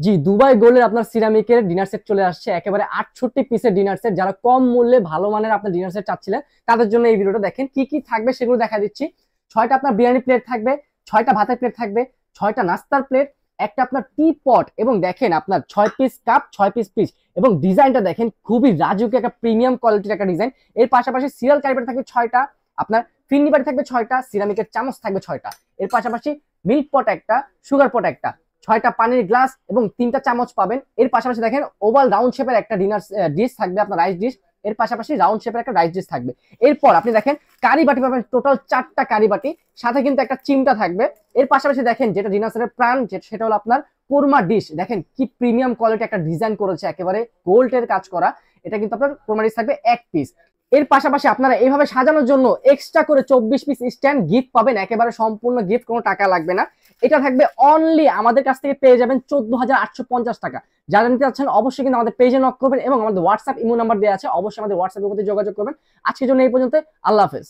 জি, Dubai গোল্ডের আপনার সিরামিকের dinner set চলে আসছে, একেবারে 68 পিসের ডিনার সেট। যারা কম মূল্যে ভালো মানের আপনার ডিনার সেট চাচ্ছিলেন তাদের জন্য এই ভিডিওটা দেখেন। কি কি থাকবে সেগুলো দেখা দিচ্ছি। 6টা আপনার বিরিয়ানি প্লেট থাকবে, 6টা ভাতের প্লেট থাকবে, 6টা নাস্তার প্লেট, একটা আপনার টি পট, এবং দেখেন আপনার 6 পিস কাপ, 6 পিস পিস, এবং ডিজাইনটা দেখেন খুবই রাজুকি একটা প্রিমিয়াম কোয়ালিটির একটা ডিজাইন। এর পাশাপাশি সিরিয়াল ক্যারিবার থাকবে 6টা, আপনার ফিন্নি বাটি থাকবে 6টা, সিরামিকের চামচ থাকবে 6টা। এর পাশাপাশি মিল্ক পট একটা, সুগার পট একটা, 6টা পানির গ্লাস এবং 3টা চামচ পাবেন। এর পাশাপাশি দেখেন ওভাল রাউন্ড শেপের একটা ডিনার ডিশ থাকবে, আপনার রাইস ডিশ। এর পাশাপাশি রাউন্ড শেপের একটা রাইস ডিশ থাকবে। এরপর আপনি দেখেন কারি বাটি পাবেন, টোটাল 4টা কারি বাটি, সাথে কিন্তু একটা চিমটা থাকবে। এর পাশাপাশি দেখেন যেটা ডিনার সেটের প্রাণ, সেটা হলো আপনার কোরমা ডিশ। দেখেন কি প্রিমিয়াম কোয়ালিটি একটা ডিজাইন করেছে, একেবারে গোল্ডের কাজ করা। এটা কিন্তু আপনার কোরমা ডিশ থাকবে 1 পিস। এর পাশাপাশি আপনারা এইভাবে সাজানোর জন্য এক্সট্রা করে 24 পিস স্ট্যান্ড গিফট পাবেন, একেবারে সম্পূর্ণ গিফট, কোনো টাকা লাগবে না। এটা থাকবে অনলি আমাদের কাছ থেকে পেয়ে যাবেন 14,850 টাকা। যারা নিতে চাচ্ছেন অবশ্যই কিন্তু আমাদের পেজে নক করবেন, এবং আমাদের হোয়াটসঅ্যাপ ইমো নাম্বার দেওয়া আছে, অবশ্যই আমাদের হোয়াটসঅ্যাপের মধ্যে যোগাযোগ করবেন। আজকের জন্য এই পর্যন্ত, আল্লাহ হাফেজ।